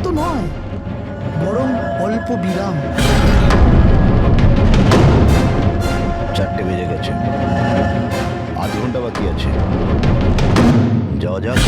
অন্ত নয়, বরং অল্প বিরাম। 4টে বেজে গেছে, আধ ঘন্টা বাকি আছে, যাওয়া যাক।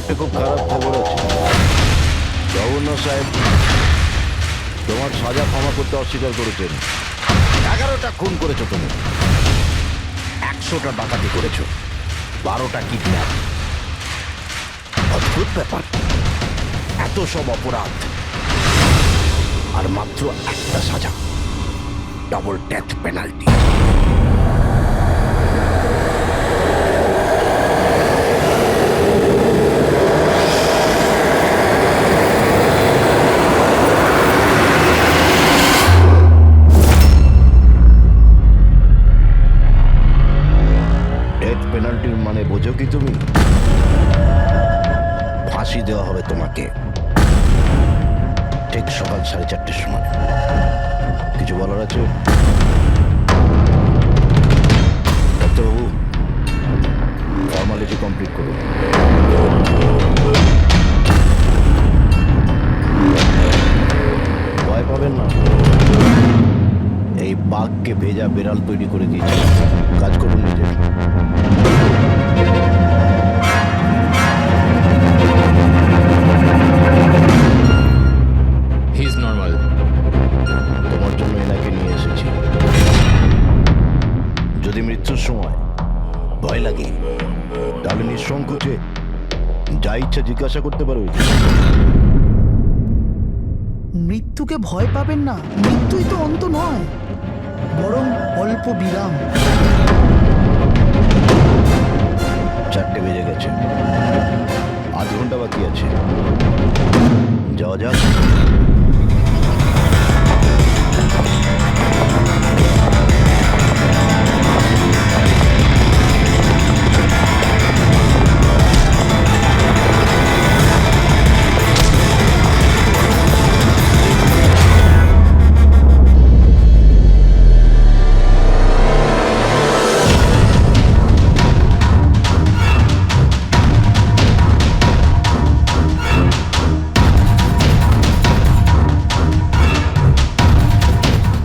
একটা খুব খারাপ খবর আছে গভর্নর সাহেব, তোমার সাজা ক্ষমা করতে অস্বীকার করেছেন। 11টা খুন করেছো তুমি, 100টা ডাকাতি করেছো, 12টা কিডন্যাপ। অদ্ভুত ব্যাপার, এত সব অপরাধ আর মাত্র একটা সাজা, ডাবল ডেথ পেনাল্টি। পেনাল্টির মানে বোঝো কি তুমি? ফাঁসি দেওয়া হবে তোমাকে ঠিক সকাল 4:30টার সময়। কিছু বলার আছে ডাক্তারবাবু? ফর্মালিটি কমপ্লিট করুন। ভয় পাবেন না, এই বাঘকে ভেজা বিড়াল তৈরি করে দিয়েছে। কাজ করুন নিজের। He is normal. তোমার জন্য এনাকে নিয়ে এসেছি। যদি মৃত্যুর সময় ভয় লাগে তাহলে নিঃসংকোচে যা ইচ্ছা জিজ্ঞাসা করতে পারো। মৃত্যুকে ভয় পাবেন না, মৃত্যুই তো অন্ত নয়, বরং অল্প বিরাম। 4টে বেজে গেছে, আধ ঘন্টা বাকি আছে, যাওয়া যাক।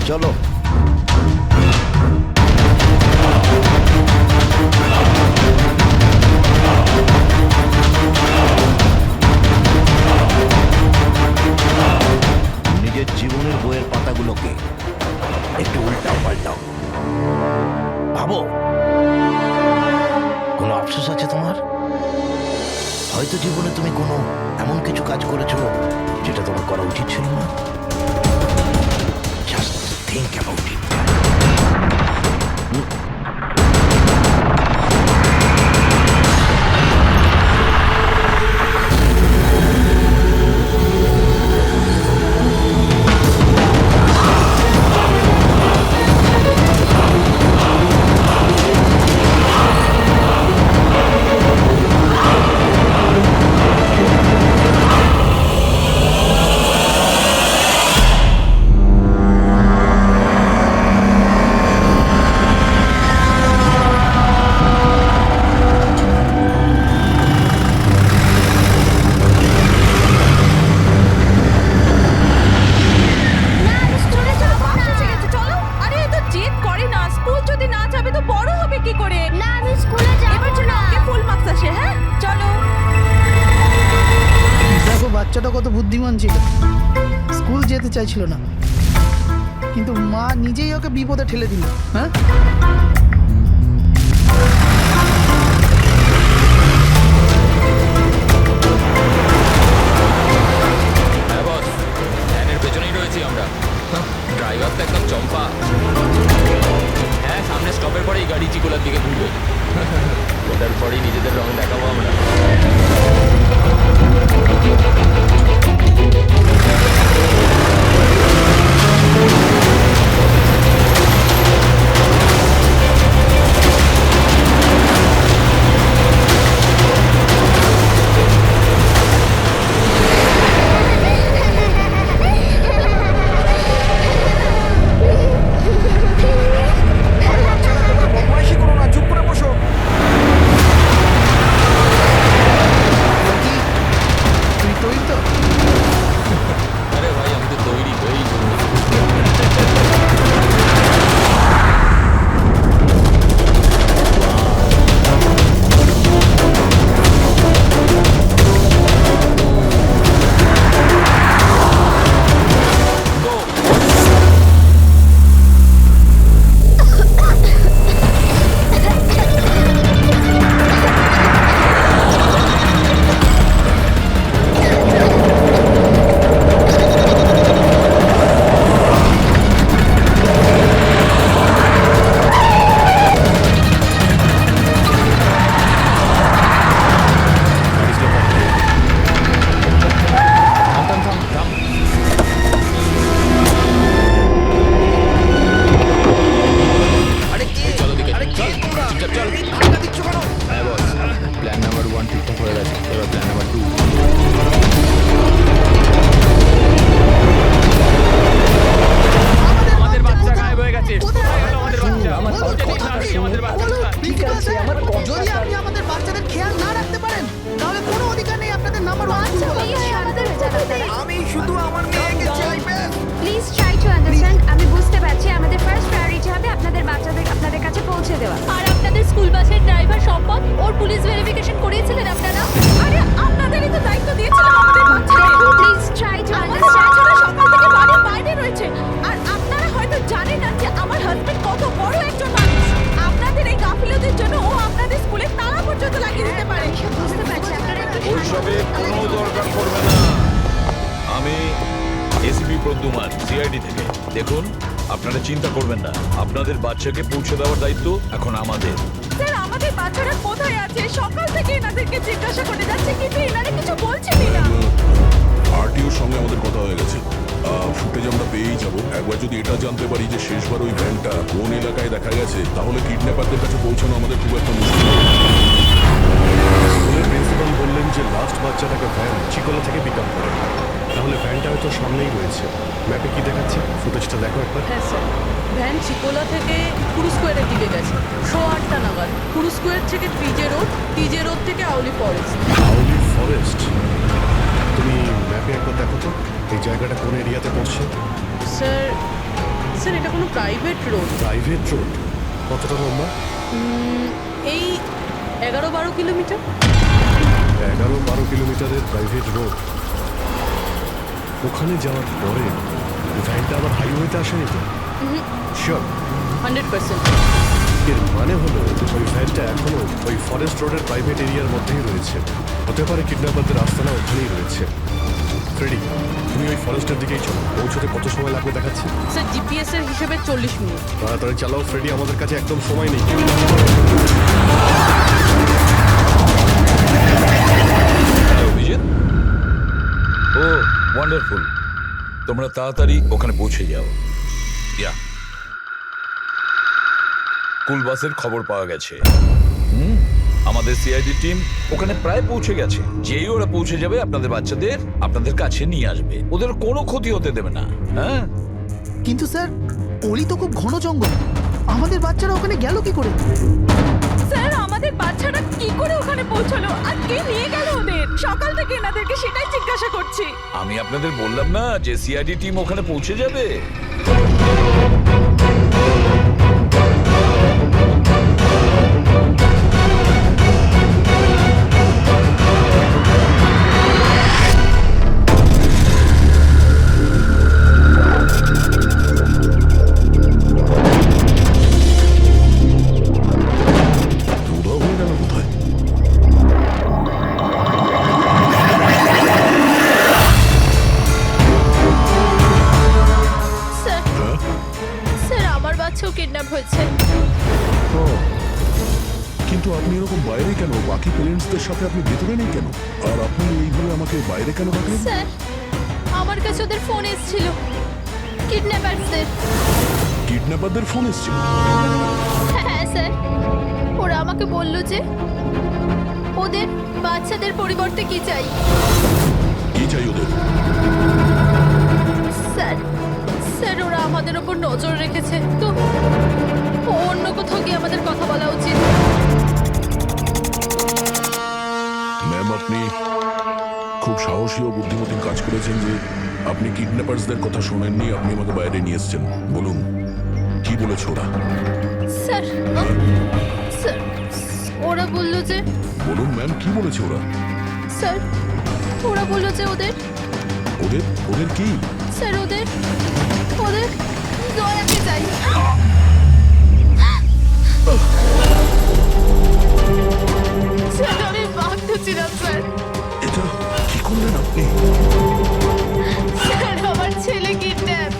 চলো। নিজের জীবনের বইয়ের পাতাগুলোকে একটু উল্টাও পাল্টাও, ভাবো কোনো আফসোস আছে তোমার? হয়তো জীবনে তুমি কোনো এমন কিছু কাজ করেছো যেটা তোমার করা উচিত ছিল না। Just think about it. বুদ্ধিমান ছিল, স্কুল যেতে চাইছিল না, কিন্তু মা নিজেই ওকে বিপদে ঠেলে দিল। হ্যাঁ, হ্যাঁ বস, ভ্যানের পেছনেই রয়েছি আমরা। ড্রাইভার তো একদম চম্পা। হ্যাঁ, সামনে স্টপের পরেই গাড়ি চিকোলার দিকে ঘুরবে। ওটার পরেই নিজেদের রং দেখাবো আমরা। বদমাইশি করো না, চুপ করে বসো। কি তুই তৈরি তো? আরে ভাই, আমি তো তৈরি হয়েই চলছি। থাম থাম থাম থাম। আরে কি? চলো দিকে, আরে কি চল, তোমরা? চুপচাপ চল। এই ধাক্কা দিচ্ছ কেন? হ্যাঁ বস, প্ল্যান নাম্বার 1 ঠিকঠাক হয়ে গেছে, এবার প্ল্যান নাম্বার 2। আমাদের বাচ্চা গায়েব হয়ে গেছে। আমাদের বাচ্চা, আমাদের বাচ্চা। ঠিক আছে, যদি আপনি আমাদের বাচ্চাদের খেয়াল না রাখতে পারেন, তাহলে কোনো অধিকার নেই আপনাদের নাম্বার ওয়ান আচ্ছা ভাইয়া, আমাদের জানাতে আমি শুধু আমার মেয়েকে চাই ব্যাস। Please try to understand. আমি বুঝতে পারছি আমাদের ফার্স্ট প্রায়োরিটি হবে আপনাদের বাচ্চাদের আপনাদের কাছে পৌঁছে দেওয়া। আর আপনাদের স্কুল বাসের ড্রাইভার সম্পদ ওর পুলিশ ভেরিফিকেশন করিয়েছিলেন আপনারা? আরে আপনাদেরই তো দায়িত্ব দিয়েছিলেন আমাদের বাচ্চাদের। দেখুন, প্লিজ ট্রাই টু আমাদের আন্ডারস্ট্যান্ড। বাচ্চারা সকাল থেকে বাড়ির বাইরে রয়েছে। আর আপনারা হয়তো জানেন না যে আমার হাজবেন্ড কত বড় একজন মানুষ। আপনাদের এই গাফিলতির জন্য ও আপনাদের স্কুলে তালা পর্যন্ত লাগিয়ে দিতে পারে। বুঝতে পারছি আপনারা একটু ওইসবে কোনো দরকার পড়বে না। আমি এসপি প্রদ্যুমান, সিআইডি থেকে। দেখুন, আপনারা চিন্তা করবেন না, আপনাদের বাচ্চাকে পৌঁছে দেওয়ার দায়িত্ব এখন আমাদের। স্যার, আমাদের বাচ্চারা কোথায় আছে? সকাল থেকে এনাদেরকে জিজ্ঞাসা করে যাচ্ছে, কিন্তু এনারা কিছু বলছেনই না। আরটিওর সঙ্গে আমাদের কথা হয়ে গেছে, ফুটেজ আমরা পেয়েই যাব। একবার যদি এটা জানতে পারি যে শেষবার ওই ভ্যানটা কোন এলাকায় দেখা গেছে, তাহলে কিডন্যাপারদের কাছে পৌঁছানো আমাদের খুব একটা মুশকিল হবে। স্কুলের প্রিন্সিপাল বললেন যে লাস্ট বাচ্চাটাকে ভ্যান চিকোলা থেকে পিক আপ করে। তাহলে ভ্যানটা হয়তো সামনেই রয়েছে। ম্যাপে কি দেখাচ্ছে? ফুটেজটা দেখো একবার। হ্যাঁ স্যার, ভ্যান চিকোলা থেকে পুরু স্কোয়ারের দিকে গেছে 8:30 নাগাদ। পুরু স্কোয়ার থেকে টিজে রোড থেকে আউলি ফরেস্ট। আউলি ফরেস্ট? তুমি ম্যাপে একবার দেখো তো এই জায়গাটা কোন এরিয়াতে পড়ছে। স্যার স্যার এটা কোনো প্রাইভেট রোড। Private road? কতটা লম্বা? এই 11-12 কিলোমিটার। 11-12 কিলোমিটারের প্রাইভেট রোড। ওখানে যাওয়ার পরে ভ্যানটা আবার হাইওয়েতে আসেনি তো? শিওর? 100%। এর মানে হলো ওই ভ্যানটা এখনো ওই ফরেস্ট রোডের প্রাইভেট এরিয়ার মধ্যেই রয়েছে। হতে পারে কিডন্যাপারদের আস্তানা ওখানেই রয়েছে। ফ্রেডি, তুমি ওই ফরেস্টের দিকেই চলো। পৌঁছতে কত সময় লাগবে দেখাচ্ছি? স্যার জিপিএস এর হিসেবে 40 মিনিট। তাড়াতাড়ি চালাও ফ্রেডি, আমাদের কাছে একদম সময় নেই। হ্যাঁ, অভিজিৎ। ও ওয়ান্ডারফুল, তোমরা তাড়াতাড়ি ওখানে পৌঁছে যাও। ইয়া, স্কুল বাসের খবর পাওয়া গেছে। আমাদের সিআইডি টিম ওখানে প্রায় পৌঁছে গেছে। যেই ওরা পৌঁছে যাবে আপনাদের বাচ্চাদের আপনাদের কাছে নিয়ে আসবে, ওদের কোনো ক্ষতি হতে দেবে না। হ্যাঁ, কিন্তু স্যার, অলি তো খুব ঘন জঙ্গল, আমাদের বাচ্চারা ওখানে গেল কি করে? স্যার, আমাদের বাচ্চারা কি করে ওখানে পৌঁছলো আর কে নিয়ে গেল ওদের? সকাল থেকে এনাদেরকে সেটাই জিজ্ঞাসা করছি। আমি আপনাদের বললাম না যে সিআইডি টিম ওখানে পৌঁছে যাবে। হয়েছে। ও, কিন্তু আপনি এরকম বাইরে কেন? বাকি পেরেন্টসদের সাথে আপনি ভেতরে নেই কেন? আর আপনি এইভাবে আমাকে বাইরে কেন রাখলেন? স্যার আমার কাছে ওদের ফোন এসেছিল, কিডন্যাপারসদের। কিডন্যাপারদের ফোন এসেছিল? হ্যাঁ স্যার, ওরা আমাকে বলল যে ওদের বাচ্চাদের পরিবর্তে কি চাই। কি চাই ওদের? স্যার স্যার ওরা আমাদের ওপর নজর রেখেছে, তো অন্য কোথাও গিয়ে আমাদের কথা বলা উচিত। ম্যাম, আপনি খুব সাহসী ও বুদ্ধিমতী কাজ করেছেন যে আপনি কিডন্যাপার্সদের কথা শোনেননি, আপনি আমাকে বাইরে নিয়ে এসেছেন। বলুন, কি বলেছে ওরা? স্যার স্যার ওরা বলল যে, বলুন ম্যাম, কি বলেছে ওরা? স্যার ওরা বলল যে ওদের ওদের ওদের কি? স্যার ওদের ওদের দয়াকে চাই। স্যার আমি বাধ্য ছিলাম স্যার। এটা কি করলেন আপনি? স্যার আমার ছেলে কিডন্যাপ।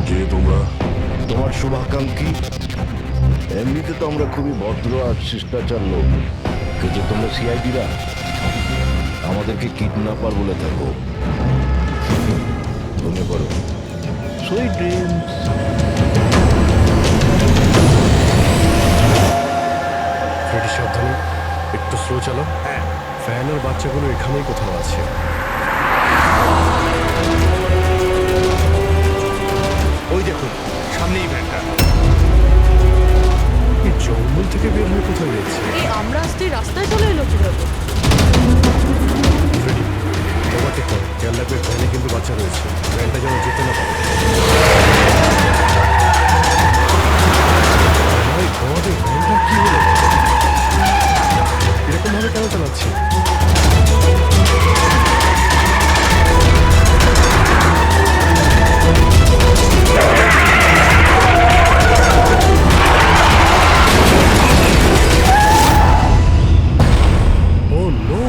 কে তোমরা? তোমার শুভাকাঙ্ক্ষী। এমনিতে তো আমরা খুবই ভদ্র আর শিষ্টাচার লোক, কিন্তু তোমরা সিআইডিরা আমাদেরকে কিডন্যাপার বলে থাকো। মনে করো সুইট ড্রিমস। ফ্রেডি সাবধানে, একটু স্লো চালাও। হ্যাঁ, ফ্যান আর বাচ্চাগুলো এখানেই কোথাও আছে। ওই দেখুন সামনেই ভ্যানটা। এই জঙ্গল থেকে বের হয়ে কোথায় যাচ্ছে? এই আমরা আসতে রাস্তায় চলে এলো কিভাবে? ফ্রেডি, ওভারটেক কর, খেয়াল রাখবে ভ্যানে কিন্তু বাচ্চা রয়েছে, ভ্যানটা যেন যেতে না পারে। ভাই, আমাদের ভ্যানটা কি হলো? এরকম ভাবে কেন চালাচ্ছে? Oh no!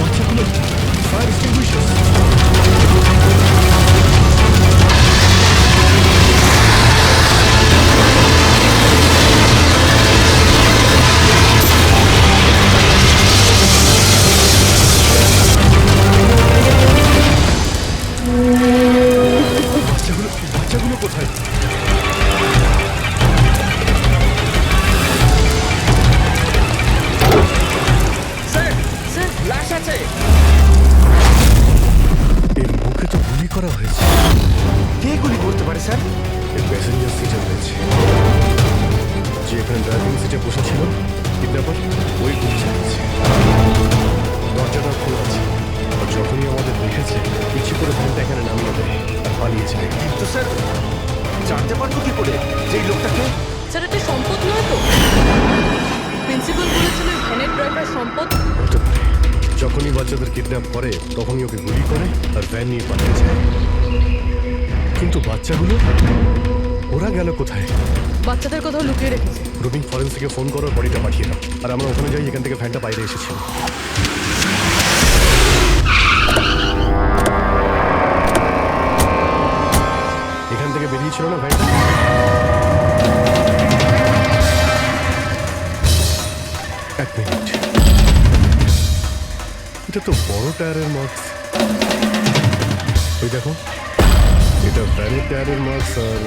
বাচ্চাগুলো ফায়ার এক্সটিংগুইশার্স। বাচ্চাগুলো কোথায়? স্যার লাশ আছে। এর মুখে তো গুলি করা হয়েছে। কে গুলি করতে পারে স্যার? এর প্যাসেঞ্জার সিটে রয়েছে। যে এখানে ড্রাইভিং সিটে বসে ছিল কিডন্যাপার, ওই গুলি চালিয়েছে। দরজাটা খোলা আছে, আর যখনই আমাদের দেখেছে পিছু করে ভ্যানটা এখানে নামিয়ে দেয় আর পালিয়ে যায়। কিন্তু স্যার জানতে পারবো কি করে যে এই লোকটাকে? স্যার এটা সম্পদ নয় তো? প্রিন্সিপাল বলেছিল ওই ভ্যানের ড্রাইভার সম্পদ। হতে পারে, যখনই বাচ্চাদের কিডন্যাপ করে তখনই ওকে গুলি করে আর ভ্যান নিয়ে পালিয়ে যায়। কিন্তু বাচ্চাগুলো ওরা গেল কোথায়? বাচ্চাদের কোথাও লুকিয়ে রেখেছে। রুবিং ফরেন্সিকে ফোন করো, বডিটা পাঠিয়ে দাও। আর আমরা ওখানে যাই, এখান থেকে ভ্যানটা বাইরে এসেছিল। এখান থেকে বেরিয়েছিল না ভ্যানটা? এক মিনিট, এটা তো বড় টায়ারের মার্কস। ওই দেখো, এটা ভ্যানের টায়ারের মার্কস, আর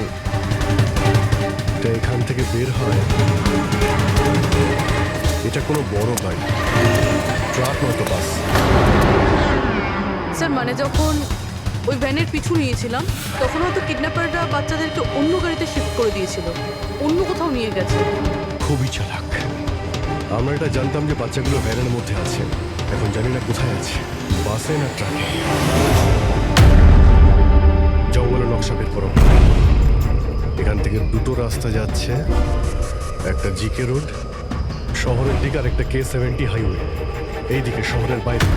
এটা এখান থেকে বের হয়। এটা কোনো বড় গাড়ি, ট্রাক নয়তো বাস। স্যার মানে যখন ওই ভ্যানের পিছু নিয়েছিলাম তখন হয়তো কিডন্যাপাররা বাচ্চাদেরকে অন্য গাড়িতে শিফট করে দিয়েছিল, অন্য কোথাও নিয়ে গেছে। খুবই চালাক। আমরা এটা জানতাম যে বাচ্চাগুলো ভ্যানের মধ্যে আছে, এখন জানি না কোথায় আছে। বাসে না ট্রাকে? জঙ্গলের নকশা বের করো। এখান থেকে দুটো রাস্তা যাচ্ছে, একটা জিকে রোড শহরের দিকে আর একটা K70 হাইওয়ে এইদিকে শহরের বাইরে।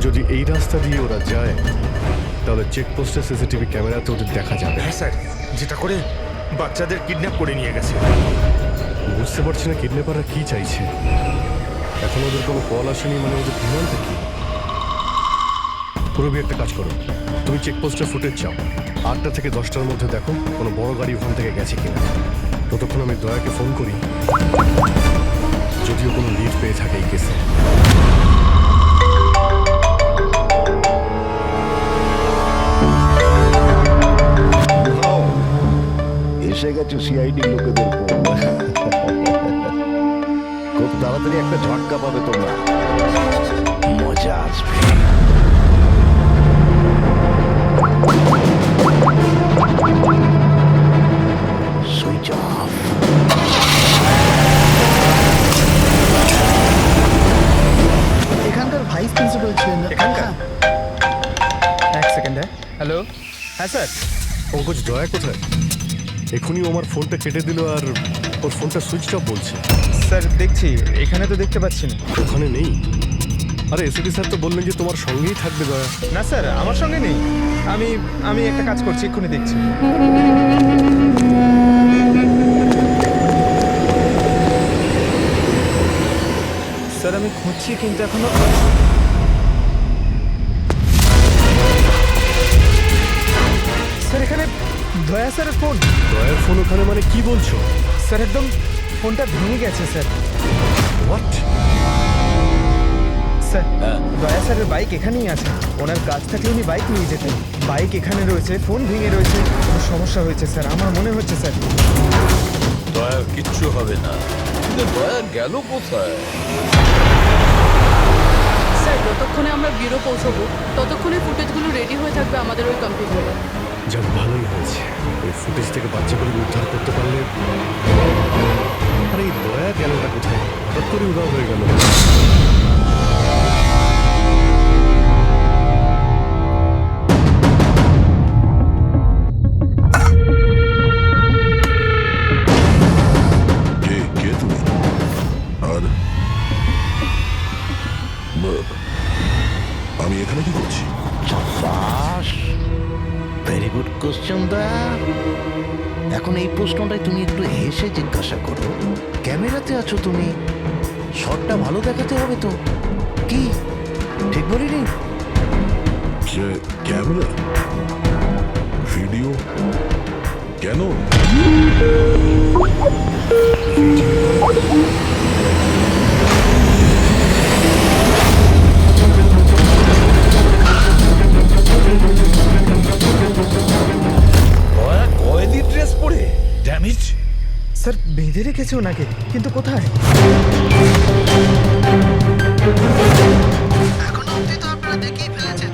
যদি এই রাস্তা দিয়ে ওরা যায় তাহলে চেকপোস্টে সিসিটিভি ক্যামেরাতে ওদের দেখা যাবে। হ্যাঁ স্যার, যেটা করে বাচ্চাদের কিডন্যাপ করে নিয়ে গেছে। বুঝতে পারছি না কিডন্যাপাররা কি চাইছে। এখন ওদের কোনো কল আসেনি, মানে ওদের ডিমান্ডটা কি? পুরবি একটা কাজ করো, তুমি চেকপোস্টের ফুটেজ চাও, 8টা থেকে 10টার মধ্যে দেখো কোনো বড় গাড়ি ওখান থেকে গেছে কিনা। ততক্ষণ আমি দয়াকে ফোন করি, যদিও কোনো লিড পেয়ে থাকে এই কেসে। এসে গেছে সিআইডি লোকেদের ফোন। খুব তাড়াতাড়ি একটা ঝটকা পাবে তোমরা, মজা আসবে। Switch off. এখানকার ভাইস প্রিন্সিপাল ছিলেন। এখানকার? হ্যাঁ। এক সেকেন্ড। হ্যালো, হ্যাঁ স্যার। পঙ্কজ, দয়া কোথায়? এখনই ও আমার ফোনটা কেটে দিল আর ওর ফোনটা সুইচ অফ বলছে। স্যার দেখছি, এখানে তো দেখতে পাচ্ছি না। ওখানে নেই? আরে এসপি স্যার তো বললেন যে তোমার সঙ্গেই থাকবে দয়া। না স্যার, আমার সঙ্গে নেই। আমি একটা কাজ করছি, এক্ষুনি দেখছি। স্যার আমি খুঁজছি কিন্তু এখনো। স্যার এখানে দয়া স্যারের ফোন। দয়ার ফোন ওখানে মানে কি বলছো? স্যার একদম ফোনটা ভেঙে গেছে স্যার। হোয়াট? স্যার দয়া স্যারের বাইক এখানেই আছে। ওনার কাজ থাকলে উনি বাইক নিয়ে যেতেন। বাইক এখানে রয়েছে, ফোন ভেঙে রয়েছে, কোনো সমস্যা হয়েছে স্যার, আমার মনে হচ্ছে স্যার। দয়ার কিচ্ছু হবে না। কিন্তু দয়া গেল কোথায়? স্যার যতক্ষণে আমরা ব্যুরো পৌঁছবো ততক্ষণে ফুটেজগুলো রেডি হয়ে থাকবে আমাদের ওই কম্পিউটারে। যাক, ভালোই হয়েছে। ওই ফুটেজ থেকে বাচ্চাগুলো উদ্ধার করতে পারলে। আরে এই দয়া গেলটা কোথায়? হঠাৎ করে উধাও হয়ে গেল। কে তুমি? আর আমি এখানে কি করছি? সাবাস, ভেরি গুড কোশ্চেন দয়া। এখন এই প্রশ্নটাই তুমি একটু হেসে জিজ্ঞাসা করো। ক্যামেরাতে আছো তুমি, শটটা ভালো দেখাতে হবে তো। কি ঠিক বলিনি? ক্যামেরা, ভিডিও, কেন? দয়া কয়েদি ড্রেস পরে? ড্যামেজ। স্যার বেঁধে রেখেছে ওনাকে, কিন্তু কোথায়? এখনো অবধি তো আপনারা দেখেই ফেলেছেন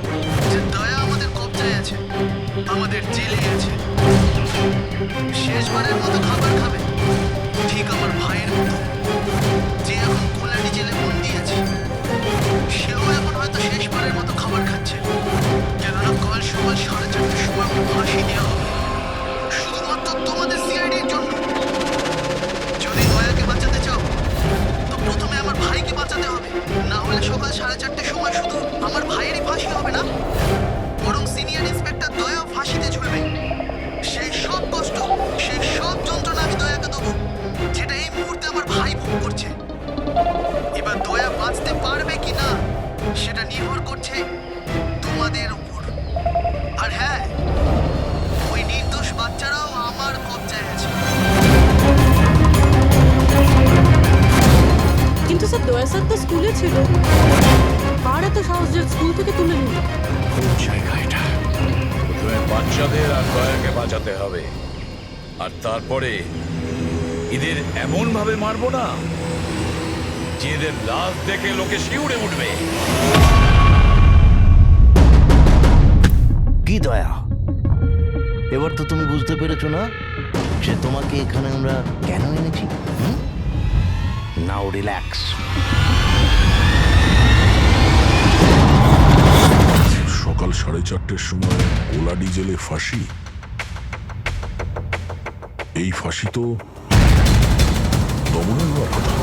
যে দয়া আমাদের কবজায় আছে, আমাদের জেলে আছে। শেষবারের মতো খাবার খাবে, ঠিক আমার ভাইয়ের মতো, যে এখন কোলাডি জেলে বন্দি আছে। সেও এখন হয়তো শেষবারের মতো খাবার খাচ্ছে, কেননা কাল সকাল 4:30টার সময় ওকে ফাঁসি দেওয়া হবে, শুধুমাত্র তোমাদের সিআইডির জন্য। যদি দয়াকে বাঁচাতে চাও তো প্রথমে আমার ভাইকে বাঁচাতে হবে, না হলে সকাল 4:30টার সময় শুধু আমার ভাইয়েরই ফাঁসি হবে না, বরং সিনিয়র ইন্সপেক্টর দয়াও ফাঁসিতে ঝুলবে। সেই সব কষ্ট, সেই সব যন্ত্রণা আমি দয়াকে দেবো, যেটা এই মুহূর্তে আমার ভাই ভোগ করছে। এবার দয়া বাঁচতে পারবে কি না সেটা নির্ভর করছে তোমাদের উপর। আর হ্যাঁ, ওই নির্দোষ বাচ্চারাও আমার কবজায় আছে। কিন্তু স্যার দয়া স্যার তো স্কুলে ছিল, আর এত সাহস যে স্কুল থেকে তুলে নিল। কোন জায়গা এটা? বাচ্চাদের আর দয়াকে বাঁচাতে হবে, আর তারপরে এদের এমন ভাবে মারবো না যে এদের লাশ দেখে লোকে শিউরে উঠবে। কি দয়া, এবার তো তুমি বুঝতে পেরেছো না যে তোমাকে এখানে আমরা কেন এনেছি? নাও রিল্যাক্স। 4:30 সময় ওলা ডিজেলে ফাঁসি। এই ফাঁসি তো দমনের হওয়ার কথা।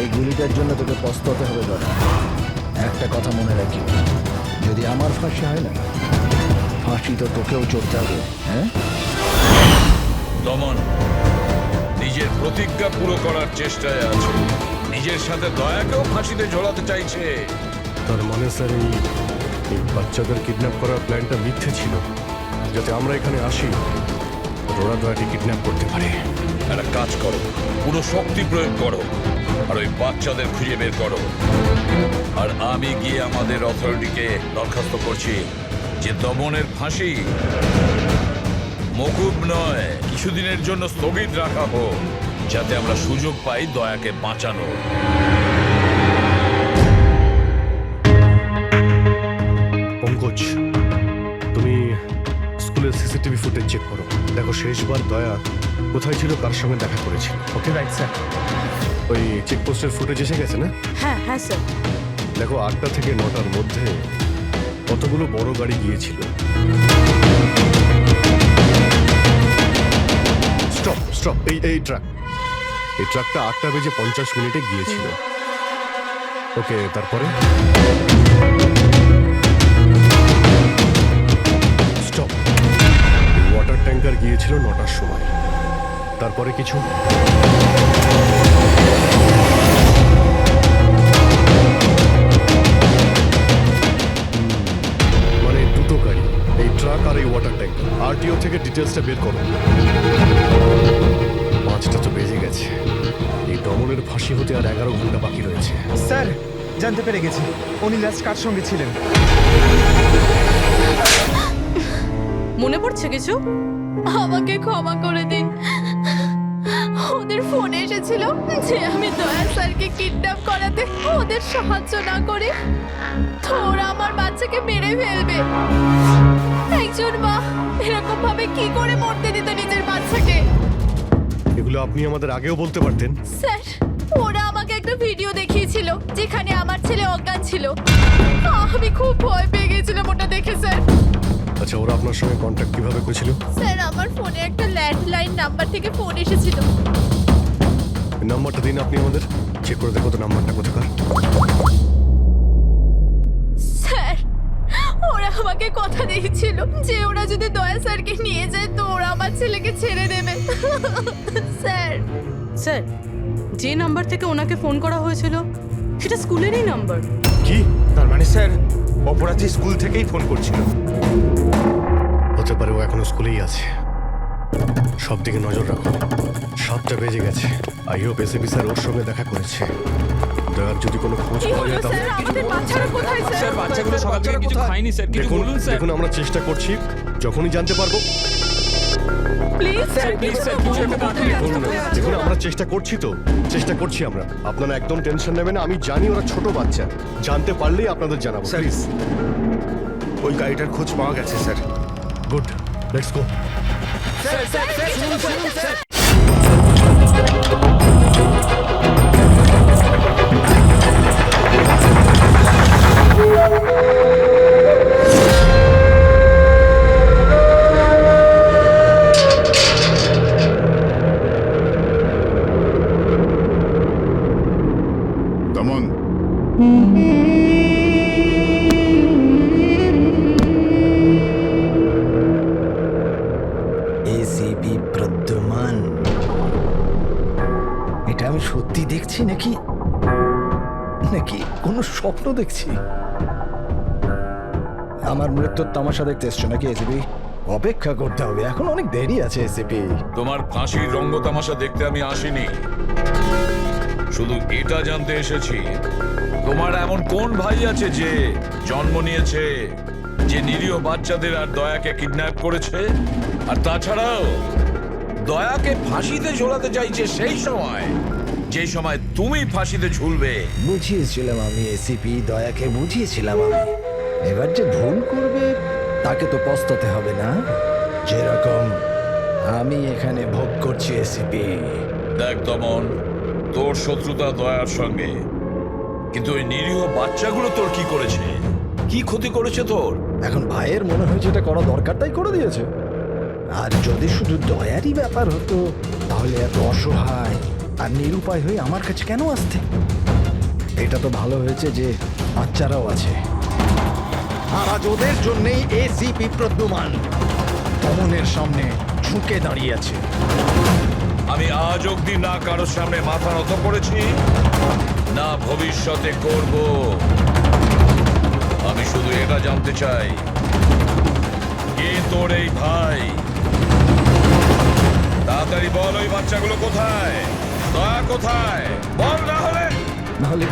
এই গুলিটার জন্য তোকে পস্তাতে হবে দাদা। একটা কথা মনে রাখি, যদি আমার ফাঁসি হয় না, ফাঁসি তো তোকেও চড়তে হবে। হ্যাঁ, দমন নিজের প্রতিজ্ঞা পুরো করার চেষ্টায় আছে, নিজের সাথে দয়াকেও ফাঁসিতে ঝোলাতে চাইছে। তার মানে স্যার এই বাচ্চাদের কিডন্যাপ করার প্ল্যানটা মিথ্যে ছিল, যাতে আমরা এখানে আসি ওরা দয়াকে কিডন্যাপ করতে পারে। একটা কাজ করো, পুরো শক্তি প্রয়োগ করো আর ওই বাচ্চাদের খুঁজে বের করো। আর আমি গিয়ে আমাদের অথরিটিকে দরখাস্ত করছি যে দমনের ফাঁসি মকুব নয়, কিছুদিনের জন্য স্থগিত রাখা হোক, যাতে আমরা সুযোগ পাই দয়াকে বাঁচানোর। পঙ্কজ, তুমি স্কুলের সিসিটিভি ফুটেজ চেক করো, দেখো শেষবার দয়া কোথায় ছিল, কার সঙ্গে দেখা করেছিল। Okay right sir. ওই চেকপোস্টের ফুটেজ এসে গেছে না? হ্যাঁ হ্যাঁ স্যার। দেখো 8টা থেকে 9টার মধ্যে কতগুলো বড় গাড়ি গিয়েছিল। স্টপ স্টপ, এই ট্রাকটা 8:50 গিয়েছিল। ওকে, তারপরে স্টপ, ওয়াটার ট্যাঙ্কার গিয়েছিল 9টার সময়। তারপরে কিছু মানে দুটো গাড়ি, এই ট্রাক আর এই ওয়াটার ট্যাঙ্কার। আরটিও থেকে ডিটেলসটা বের করো। 5টা তো বেজে গেছে, এই দমনের ফাঁসি হতে আর 11 ঘন্টা বাকি রয়েছে। স্যার, জানতে পেরে গেছি উনি লাস্ট কার সঙ্গে ছিলেন। মনে পড়ছে কিছু? আমাকে ক্ষমা করে দিন। ওদের ফোন এসেছিল যে আমি দয়া স্যারকে কিডন্যাপ করাতে ওদের সাহায্য না করে তো ওরা আমার বাচ্চাকে মেরে ফেলবে। একজন মা এরকম ভাবে কি করে মরতে দিত নিজের বাচ্চাকে? এগুলো আপনি আমাদের আগেও বলতে পারতেন। স্যার, ওরা আমাকে একটা ভিডিও দেখিয়েছিল যেখানে আমার ছেলে অজ্ঞান ছিল। আমি খুব ভয় পেয়ে গেছিলাম ওটা দেখে স্যার। আচ্ছা, ওরা আপনার সঙ্গে কন্ট্যাক্ট কিভাবে করেছিল? স্যার, আমার ফোনে একটা ল্যান্ডলাইন নাম্বার থেকে ফোন এসেছিল। নাম্বারটা দিন আপনি আমাদের, চেক করে দেখো তো নাম্বারটা কোথাকার। স্যার, ওরা আমাকে কথা দিয়েছিল যে ওরা যদি দয়া স্যারকে নিয়ে যায় তো ওরা আমার ছেলেকে ছেড়ে দেবে। স্যার, স্যার, যে নাম্বার থেকে ওনাকে ফোন করা হয়েছিল সেটা স্কুলেরই নাম্বার। কি? তার মানে স্যার অপরাধী স্কুল থেকেই ফোন করছিল। হতে পারে ও এখনো স্কুলেই আছে। সব দিকে নজর রাখো। 7টা বেজে গেছে। আই হোপ এসএপি স্যার ওর সঙ্গে দেখা করেছে। দয়ার যদি কোনো খোঁজ কি পাওয়া হলো যায় তাহলে স্যার? আমাদের বাচ্চারা কোথায় স্যার? স্যার বাচ্চাগুলো সকাল থেকে কিছু খায়নি স্যার, কিছু দেখুন বলুন স্যার। দেখুন, আমরা চেষ্টা করছি, যখনই জানতে পারবো। প্লিজ স্যার, প্লিজ স্যার, কিছু একটা তাড়াতাড়ি করুন। দেখুন, আমরা চেষ্টা করছি আমরা। আপনারা একদম টেনশন নেবেন না, আমি জানি ওরা ছোট বাচ্চা, জানতে পারলেই আপনাদের জানাবো। প্লিজ। ওই গাড়িটার খোঁজ পাওয়া গেছে স্যার। Good, let's go. দমন, এসিপি প্রদ্যুমান, এটা আমি সত্যি দেখছি নাকি নাকি কোনো স্বপ্ন দেখছি? আমার মৃত্যুর তামাশা দেখতে এসছো নাকি এসিপি? অপেক্ষা করতে হবে, এখন অনেক দেরি আছে এসিপি। তোমার ফাঁসির রঙ্গ তামাশা দেখতে আমি আসিনি, শুধু এটা জানতে এসেছি তোমার এমন কোন ভাই আছে যে জন্ম নিয়েছে, যে নিরীহ বাচ্চাদের আর দয়াকে কিডন্যাপ করেছে, আর তাছাড়াও দয়াকে ফাঁসিতে ঝোলাতে চাইছে সেই সময় যে সময় তুমি ফাঁসিতে ঝুলবে। বুঝিয়েছিলাম আমি এসিপি, দয়াকে বুঝিয়েছিলাম আমি। এবার যে ভুল করবে তাকে তো পস্তাতে হবে না, যেরকম আমি এখানে ভোগ করছি এসিপি। দেখ দমন, তোর শত্রুতা দয়ার সঙ্গে, কিন্তু ওই নিরীহ বাচ্চাগুলো তোর কি করেছে? কি ক্ষতি করেছে তোর? এখন ভাইয়ের মনে হয়েছে এটা করা দরকার তাই করে দিয়েছে। আর যদি শুধু দয়ারই ব্যাপার হতো তাহলে এত অসহায় আর নিরুপায় হয়ে আমার কাছে কেন আসতে? এটা তো ভালো হয়েছে যে বাচ্চারাও আছে। আর আজ ওদের জন্যই এসিপি প্রদ্যুমান দমনের সামনে ঝুঁকে দাঁড়িয়ে আছে। আমি আজ অব্দি না কারোর সামনে মাথা নত করেছি, না ভবিষ্যতে করব। আমি শুধু এটা জানতে চাই, কে তোর এই ভাই? তাড়াতাড়ি বল, ওই বাচ্চাগুলো কোথায়? দয়া কোথায়? বল, না হলে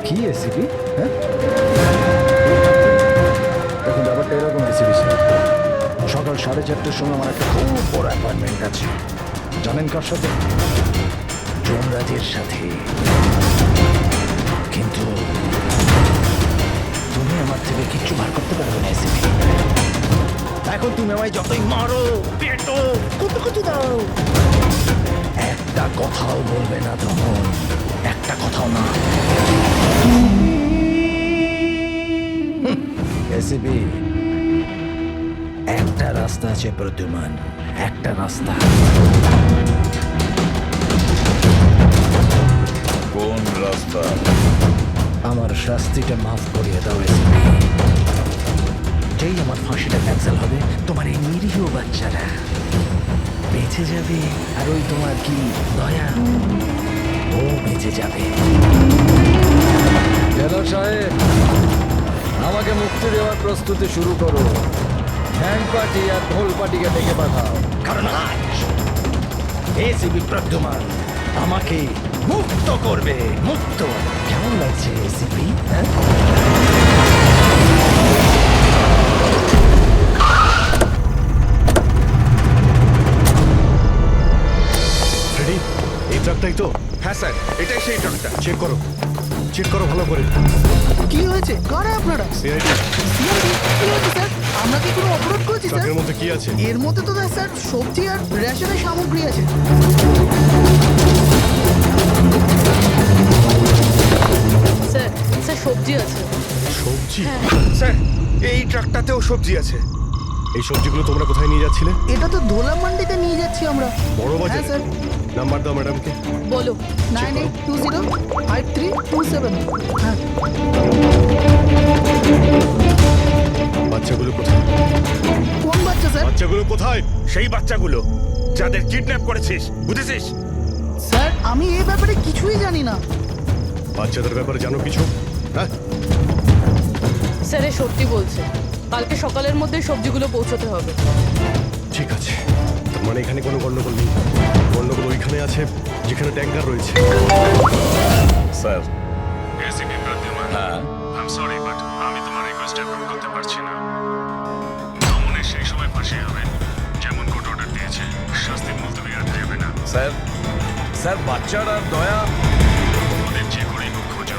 কি এসিপি? হ্যাঁ, এখন ব্যাপারটা এরকম এসিপি স্যার, সকাল 4:30টার সময় আমার একটা খুব বড় অ্যাপয়েন্টমেন্ট আছে। জানেন কার সাথে? যমরাজের সাথে। কিন্তু তুমি আমার থেকে কিচ্ছু বার করতে পারবে না এসিপি। এখন তুমি আমায় যতই মারো, পেটো, কুটুকুটু দাও, একটা কথাও বলবে না দমন, একটা কথাও না। এসিপি, একটা রাস্তা আছে প্রদ্যুমান, একটা রাস্তা। কোন রাস্তা? আমার শাস্তিটা মাফ করিয়ে দাও এসিপি। যেই আমার ফাঁসিটা ক্যান্সেল হবে, তোমার এই নিরীহ বাচ্চারা বেঁচে যাবে। আর ওই তোমার কি দয়া, ও বেঁচে যাবে। জেলার সাহেব, আমাকে মুক্তি দেওয়ার প্রস্তুতি শুরু করো। হ্যান্ড পার্টি আর ঢোল পার্টিকে ডেকে পাঠাও, কারণ আজ এসিপি প্রদ্যুমান আমাকে মুক্ত করবে। মুক্ত কেমন লাগছে এসিপি? হ্যাঁ, ফ্রেডি, এই ট্রাকটাই তো? হ্যাঁ স্যার, এটাই সেই ট্রাকটা। চেক করো, চেক করো ভালো করে। কি হয়েছে? কারা আপনারা? সিআইডি। সিআইডি? কি হয়েছে স্যার? আমরা কি কোনো অপরাধ করেছি স্যার? ট্রাকের মধ্যে কি আছে? এর মধ্যে তো স্যার সবজি আর রেশনের সামগ্রী আছে। স্যার স্যার সবজি আছে। সবজি? স্যার, এই ট্রাকটাতেও সবজি আছে। এই সবজিগুলো তোমরা কোথায় নিয়ে যাচ্ছিলে? এটা তো ধোলা মান্ডিতে নিয়ে যাচ্ছি আমরা। বড় বাজার? হ্যাঁ স্যার। নাম্বার দাও ম্যাডামকে। বলো। 98205327। হ্যাঁ। বাচ্চাগুলো কোথায়? কোন বাচ্চা স্যার? বাচ্চাগুলো কোথায়? সেই বাচ্চাগুলো যাদের কিডন্যাপ করেছিস, বুঝেছিস? স্যার, আমি এই ব্যাপারে কিছুই জানি না। বাচ্চাদের ব্যাপারে জানো কিছু? হ্যাঁ, স্যার এ সত্যি বলছে, কালকে সকালের মধ্যে সবজিগুলো পৌঁছতে হবে। ঠিক আছে। তার মানে এখানে কোনো গন্ডগোল নেই। গন্ডগোল ওইখানে আছে যেখানে ট্যাঙ্কার রয়েছে। স্যার। এসিপি প্রদ্যুমান, হ্যাঁ, আই এম সরি বাট আমি তোমার রিকোয়েস্ট অ্যাপ্রুভ করতে পারছি না। দমনের সেই সময় ফাঁসি হবে যেমন কোর্ট অর্ডার দিয়েছে। শাস্তি মুলতবি রাখা যাবে না। স্যার, স্যার বাচ্চারা দয়া। ওদের যে করেই হোক খোঁজো,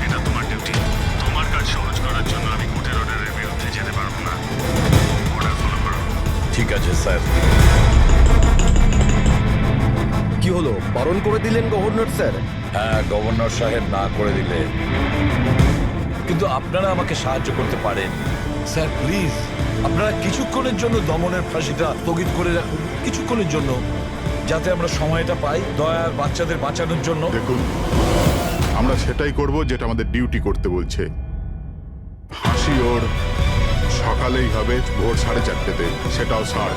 এটা তোমার ডিউটি। তোমার কাজ সহজ করার জন্য আমি কোর্টের অর্ডারের বিরুদ্ধে যেতে পারবো না। অর্ডার ফলো করো। ঠিক আছে স্যার। কি হলো, বারণ করে দিলেন গভর্নর স্যার? হ্যাঁ, গভর্নর সাহেব না করে দিলে, কিন্তু আপনারা আমাকে সাহায্য করতে পারেন। স্যার প্লিজ, আপনারা কিছুক্ষণের জন্য দমনের ফাঁসিটা স্থগিত করে রাখুন, কিছুক্ষণের জন্য, যাতে আমরা সময়টা পাই দয়ার বাচ্চাদের বাঁচানোর জন্য। দেখুন, আমরা সেটাই করব যেটা আমাদের ডিউটি করতে বলছে। ফাঁসি ওর সকালেই হবে, ভোর 4:30-তে, সেটাও ছাড়।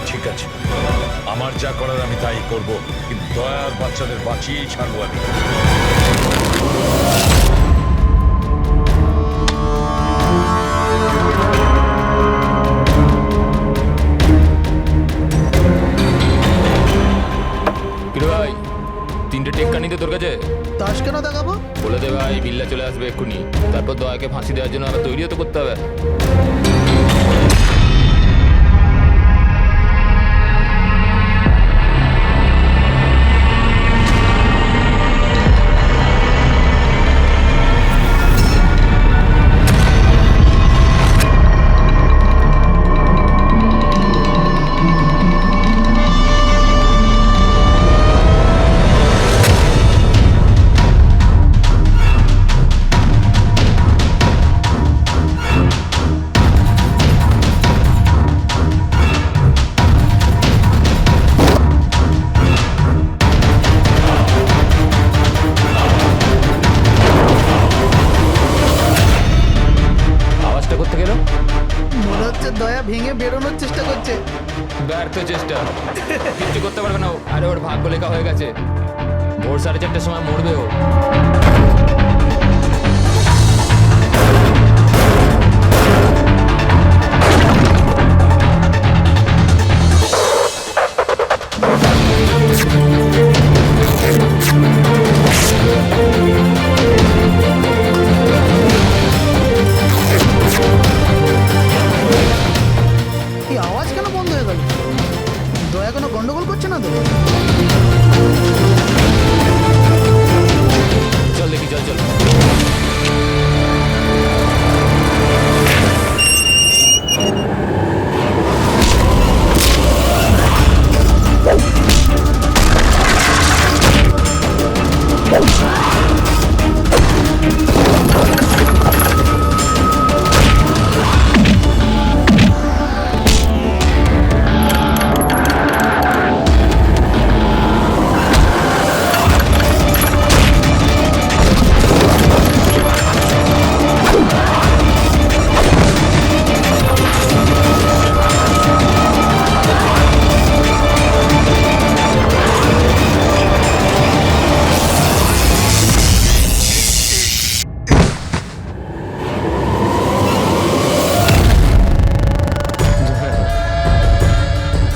ঠিক আছে, আমার যা করার আমি তাই করব, কিন্তু দয়ার বাচ্চাদের বাঁচিয়েই ছাড়বো আমি। কিরে ভাই, 3টে টেক্কা নিতে তোর কাছে? তাস কেন দেখাবো? বলে দে ভাই, বিল্লা চলে আসবে এক্ষুনি। তারপর দয়াকে ফাঁসি দেওয়ার জন্য আবার তৈরিও তো করতে হবে। পারবে না ও। আরে ওর ভাগ্য লেখা হয়ে গেছে, ভোর 4:30টার সময় মরবে ও। এই আওয়াজ কেন বন্ধ হয়ে গেল? দয়া কোনো গন্ডগোল করছে না তো? চল দেখি, চল চল।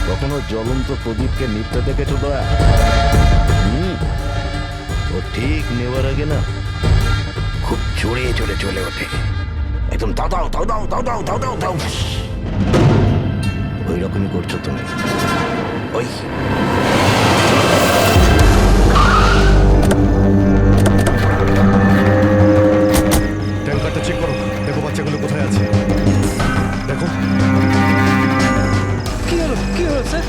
কখনো জ্বলন্ত প্রদীপকে নিত্যা দেখেছো দয়া? ও ঠিক নেওয়ার আগে না খুব জোরে জোরে চলে ওঠে, একদম দাও দাও দাও দাও দাও দাও দাও দাও দাও। ওই রকমই করছো তুমি। ওই ট্যাঙ্কারটা চেক করো, দেখো বাচ্চাগুলো কোথায় আছে। দেখো কি হলো কি হলো স্যার?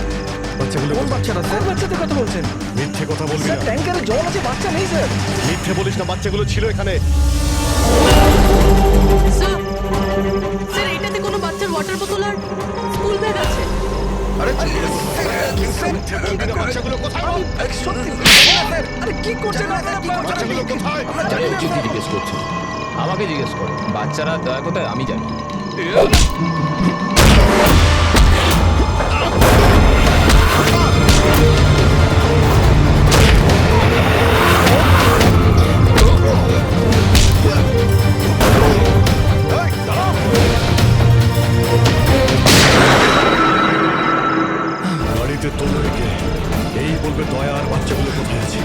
বাচ্চাগুলো কোন বাচ্চাটা স্যার? বাচ্চাদের কথা বলছেন? মিথ্যে কথা বলবি স্যার না, ট্যাঙ্কারে জল আছে, বাচ্চা নেই স্যার। মিথ্যে বলিস না, বাচ্চাগুলো ছিল এখানে। স্যার, স্যার এটাতে কোনো বাচ্চার ওয়াটার বোতল আর স্কুল ব্যাগ আছে। আরে বাচ্চাগুলো কোথায়? সত্যি স্যার, আরে কি করছেন আপনারা? বাচ্চাগুলো কোথায়? চিঠি জিজ্ঞেস করছি। আমাকে জিজ্ঞেস করো, বাচ্চারা দয়া কোথায় আমি জানি। গাড়িতে তোলো রেখে এই বলবে দয়া আর বাচ্চাগুলো কোথায় আছে।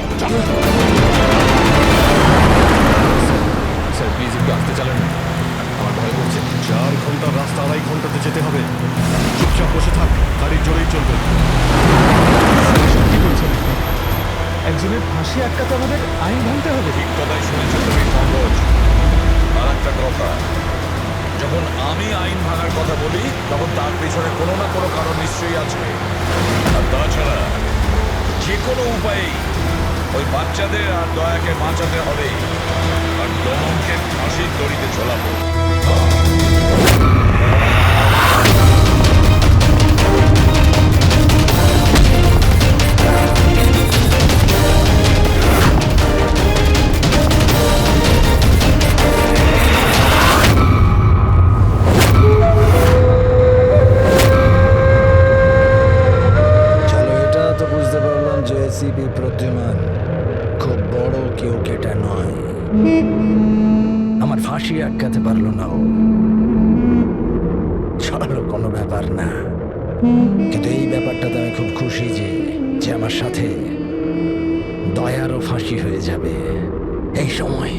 স্যার প্লিজ একটু আসতে চালান, আমার ভয় করছে। 4 ঘন্টার রাস্তা 2.5 ঘন্টাতে যেতে হবে। চুপচাপ বসে থাক, গাড়ির জোরেই চলবে। কি বলছেন? একজনের ফাঁসি আটকাতে আমাদের আইন ভাঙতে হবে? ঠিক কথাই শুনেছো তুমি পঙ্কজ। আর একটা কথা, যখন আমি আইন ভাঙার কথা বলি তখন তার পেছনে কোনো না কোনো কারণ নিশ্চয়ই আছে। আর তাছাড়া যে কোনো উপায়েই ওই বাচ্চাদের আর দয়াকে বাঁচাতে হবে, আর দমনকে ফাঁসির দড়িতে ঝোলাবো। চলো, এটা তো বুঝতে পারলাম যে এসিপি প্রদ্যুমান খুব বড় কেউ কেটা নয়। আমার ফাঁসি আটকাতে পারলো না ও। চলো, কোনো ব্যাপার না। কিন্তু এই ব্যাপারটাতে আমি খুব খুশি যে আমার সাথে দয়ারও ফাঁসি হয়ে যাবে এই সময়।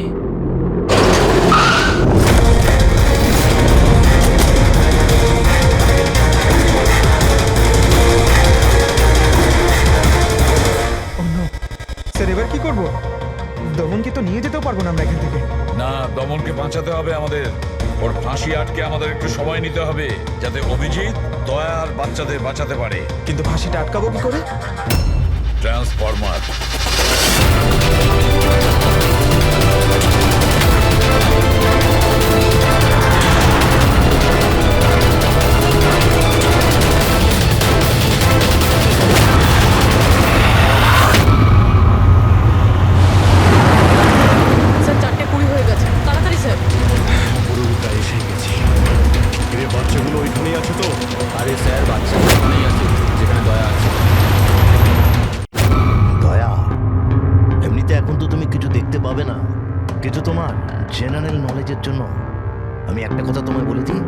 স্যার এবার কি করব? দমনকে তো নিয়ে যেতেও পারবো না আমরা এখান থেকে। না, দমনকে বাঁচাতে হবে আমাদের। ওর ফাঁসি আটকে আমাদের একটু সময় নিতে হবে, যাতে অভিজিৎ দয়া আর বাচ্চাদের বাঁচাতে পারে। কিন্তু ফাঁসিটা আটকাবো কি করে? ট্রান্সফরমার। স্যার 4:20 হয়ে গেছে, তাড়াতাড়ি স্যার। পুরোটা এসে গেছি। এর বাচ্চাগুলো ওইখানেই আছে তো? আরে স্যার বাচ্চা ওখানেই আছে যেখানে দয়া আছে। কিসের জন্য? আমি একটা কথা তোমায় বলে দিই,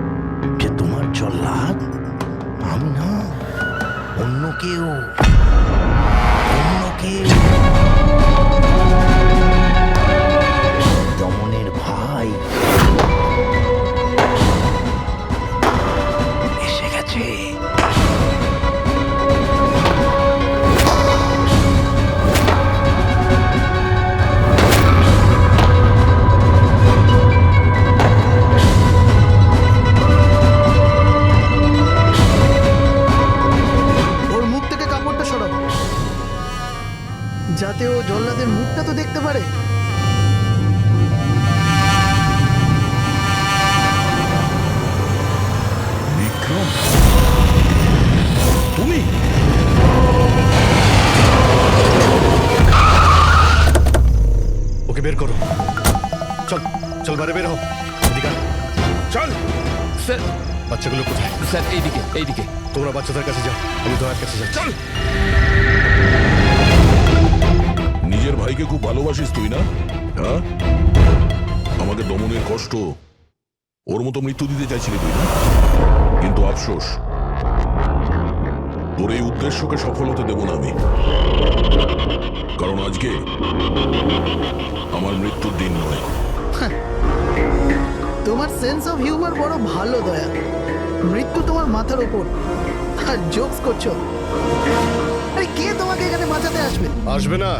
যে তোমার জল্লাদ আমি না, অন্য কেউ। দমনের ভাই এসে গেছে। ওর মুখ থেকে কাপড়টা সরাবো, যাতে ও জল্লাদের মুখটা তো দেখতে পারে। বিক্রম, তুমি? ওকে বের করো। চল চল, বাইরে বের হও। এদিকে আয়। চল। স্যার বাচ্চাগুলো কোথায়? স্যার এইদিকে এইদিকে। তোমরা বাচ্চাদের কাছে যাও, আমি দয়ার কাছে যাই। চল। নিজের ভাইকে খুব ভালোবাসিস তুই না? হ্যাঁ, আমাকে দমনের কষ্ট, ওর মতো মৃত্যু দিতে চাইছিলি তুই না? কিন্তু আফসোস, তোর এই উদ্দেশ্যকে সফল হতে দেব না আমি। কারণ আজকে আমার মৃত্যুর দিন নয়। তোমার সেন্স অফ হিউমার বড় ভালো দয়া। মৃত্যু তোমার মাথার ওপর আর জোকস করছো। আরে কে তোমাকে এখানে বাঁচাতে আসবে? আসবে না,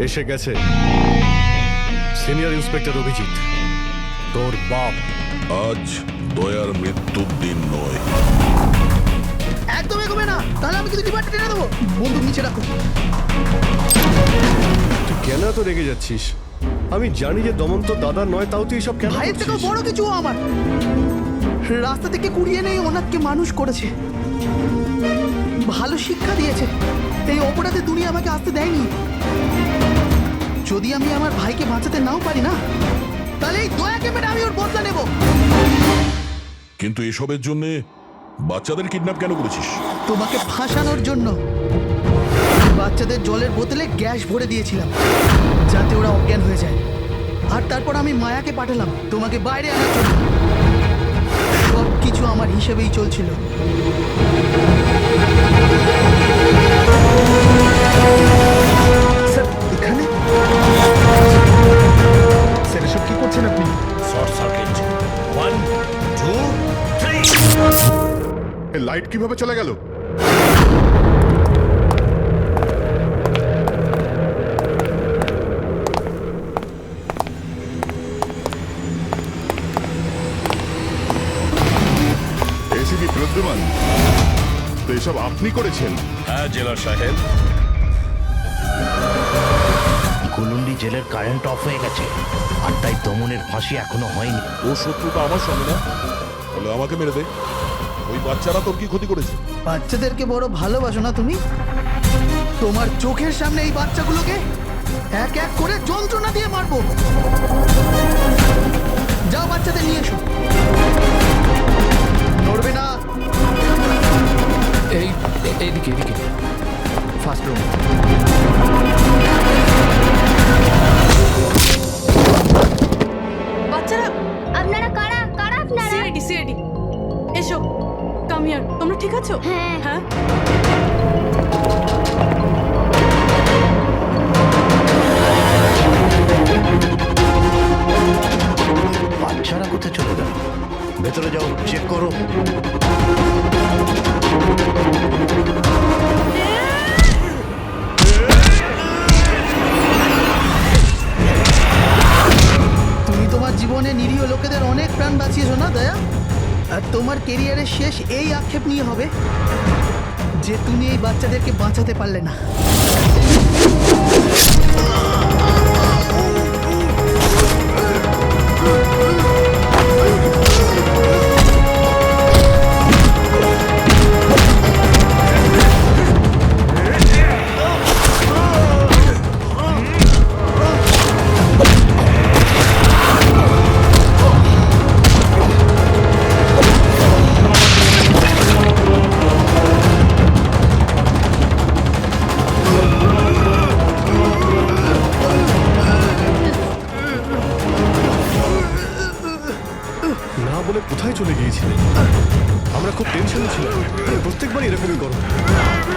এসে গেছে সিনিয়র ইন্সপেক্টর অভিজিৎ, তোর বাপ। আজ দয়ার মৃত্যুর দিন নয়। একদম এগোবে না, তাহলে আমি কিন্তু ডিপার্টমেন্টে টেনে দেবো। বন্দুক নিচে রাখো। তুই কেন এত রেগে যাচ্ছিস? আমি জানি যে দমন তো দাদা নয়, তাও তুই সব কেন ভাইয়ের থেকেও করছিস? বড় কিছু ও আমার। রাস্তা থেকে কুড়িয়ে নেই ওনাকে মানুষ করেছে, ভালো শিক্ষা দিয়েছে। এই অপরাধে দুনিয়া আমাকে আসতে দেয়নি। যদি আমি আমার ভাইকে বাঁচাতে নাও পারি না, তাহলে এই দয়াকে মেরে আমি ওর বদলা নেব। কিন্তু এসবের জন্য বাচ্চাদের কিডন্যাপ কেন করেছিস? তোমাকে ফাঁসানোর জন্য। বাচ্চাদের জলের বোতলে গ্যাস ভরে দিয়েছিলাম, যাতে ওরা অজ্ঞান হয়ে যায়। আর তারপর আমি মায়াকে পাঠালাম তোমাকে বাইরে আনার জন্য। সব কিছু আমার হিসেবেই চলছিল। স্যার এখানে? স্যার এসব কি করছেন আপনি? Short circuit. 1 2 3। এই লাইট কিভাবে চলে গেল? এসিপি প্রদ্যুমান, তো এসব আপনি করেছেন? হ্যাঁ জেলার সাহেব। কুলুন্ডি জেলের কারেন্ট অফ হয়ে গেছে, আর তাই দমনের ফাঁসি এখনো হয়নি। ও শত্রুটা আমার সঙ্গে না, বলে আমাকে মেরে দে। ওই বাচ্চারা তোর কি ক্ষতি করেছে? বাচ্চাদেরকে বড় ভালোবাসো না তুমি? তোমার চোখের সামনে এই বাচ্চাগুলোকে এক এক করে যন্ত্রণা দিয়ে মারবো। যাও বাচ্চাদের নিয়ে এসো। নড়বে না। এইদিকে এইদিকে। First room. বাচ্চারা, আপনারা কারা কারা আপনারা? সিআইডি সিআইডি, এসো। Come here. তোমরা ঠিক আছো? হ্যাঁ। হ্যাঁ। বাচ্চারা কোথায় চলে গেল? ভেতরে যাও, চেক করো। তুমি তোমার জীবনে নিরীহ লোকেদের অনেক প্রাণ বাঁচিয়েছো না দয়া? আর তোমার কেরিয়ারের শেষ এই আক্ষেপ নিয়ে হবে যে তুমি এই বাচ্চাদেরকে বাঁচাতে পারলে না।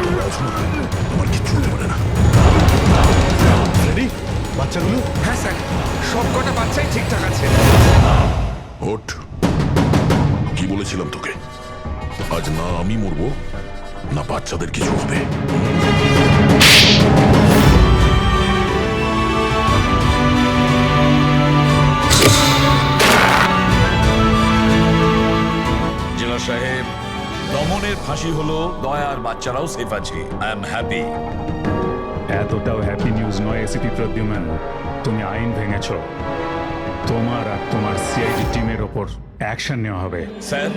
তোমরা আছো না? আমার কিচ্ছু হতে পারে না। ফ্রেডি বাচ্চাগুলো হ্যাঁ স্যার সব কটা বাচ্চাই ঠিকঠাক আছে। ওঠ। কি বলেছিলাম তোকে? আজ না আমি মরবো না বাচ্চাদের কিছু হবে। জেলা সাহেব, দমনের ফাঁসি হলো, দয়ার বাচ্চারাও সেফ আছে। I am happy. এতটাও হ্যাপি নিউজ নয় এসিপি প্রদ্যুম্ন, তুমি আইন ভেঙেছ। তোমার আর তোমার সিআইডি টিমের ওপর অ্যাকশন নেওয়া হবে। স্যার,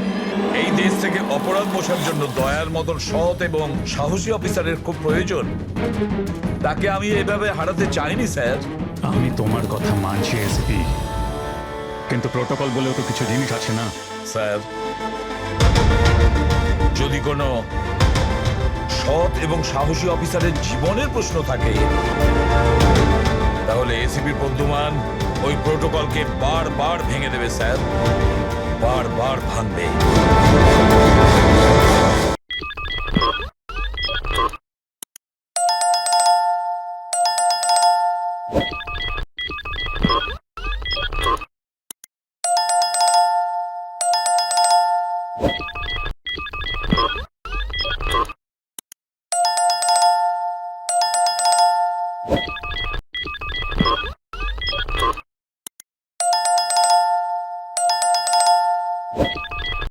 এই দেশ থেকে অপরাধ মোছার জন্য দয়ার মতন সৎ এবং সাহসী অফিসারের খুব প্রয়োজন। তাকে আমি এভাবে হারাতে চাইনি স্যার। আমি তোমার কথা মানছি এসিপি, কিন্তু প্রোটোকল বলেও তো কিছু জিনিস আছে না? স্যার, যদি কোনো সৎ এবং সাহসী অফিসারের জীবনের প্রশ্ন থাকে, তাহলে এসিপি প্রদ্যুম্ন ওই প্রোটোকলকে বারবার ভেঙে দেবে স্যার, বারবার ভাঙবে।